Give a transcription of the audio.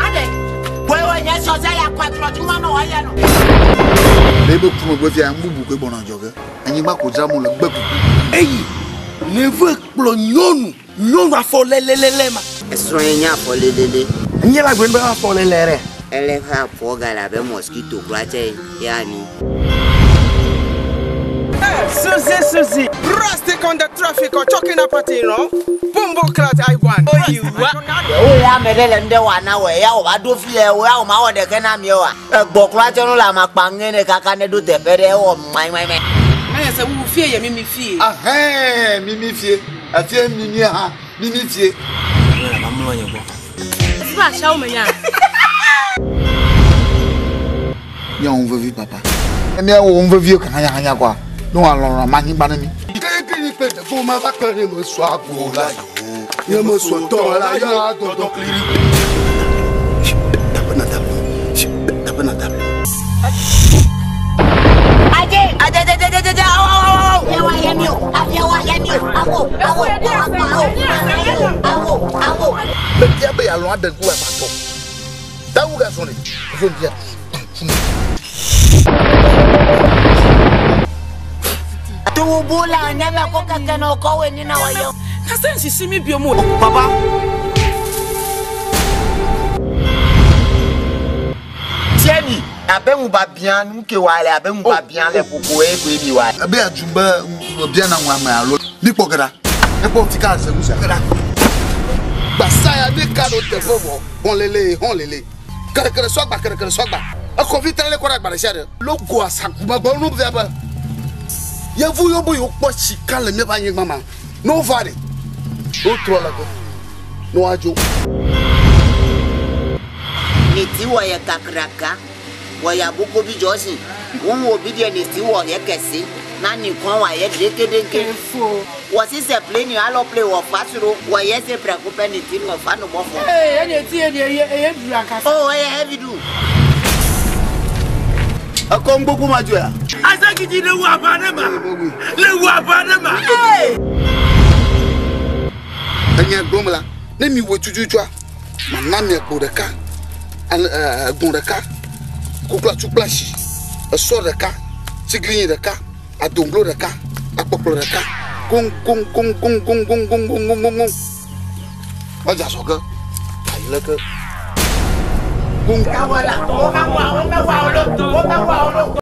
Ade. Boy, when you so say you quattro, you want no why no. Lebo kuma bo fi ambubu ko bona joge. Anyi ba ko jamu la gbeku. Eyi. Never explo nyonu. Nyonu afọ lelelele ma. Eso enya afọ lelele. Nye la gwen ba afọ lelele. Ele ha afọ gala be mosquito kwache yani. Susie. Rustic on the traffic or choking up at you know. Bumbo clat I want. Oh, you what? Oh, ya medele nde wana we ya o ba do fi e we ya o ma wo de ke na mi wa. Egbo kwache no la ma pa ngene kaka ne do tepere o mai. I say we fear you mimi fie. Mimi fie. Afie mimi ha. Mimi fie. Na mamu anya bo. Ba sha o menya. Ya on veut vivre papa. Mais on veut vivre quand hanya quoi. Non alors mani banani. Kini pe de ko ma ba kan ni mo so agbo la yo. Ye mo so to la yo do kliri. Tapana tap. Aje. Yawa yemio. Awo. Dia be ya lo adan ko e ma to. Tawu ga so ni. So dia. Tu bula nyama ko kakano ko we ni na wayo. Na sense si mi bi omo. Papa. Tieni, abemu ba bien nuke wale abemu ba bien le koko e ko bi wa. Abe ajumba bien na nwa ma lo. Lipo gada. E po ti ka se musa gada. Basaya de kado te fobo. Hon lele. Kare swagba. Ako vitale ko ra gba share. Logo asakuma gbo nu be ba. Ye vu yo bo yo po chika le me ba yin mama. No vale. O trola ko. No ajo. Niti wa ya kakraka. Wa ya boko bi josi. Won obi de niti wa ye kesi. Na ni kon wa ye dekedeke. Wa si se play ni alo play wa fasuro. Wa ye se preocupe niti no fa no mo fo. Ene ti eye du akasa. Oh, heavy do. Akon gbogbo maju ya. Azagidi le wa banema. Anya gbomla. Ne mi wo tujutua. Mama me gbodeka. Gbodeka. Kukla chuplashi. Eso deka. Sigrin deka. Adomblo deka. Akpoplo deka. Gong. Aja soka. Ayileke. Gong. Kawala, o ma wa lo.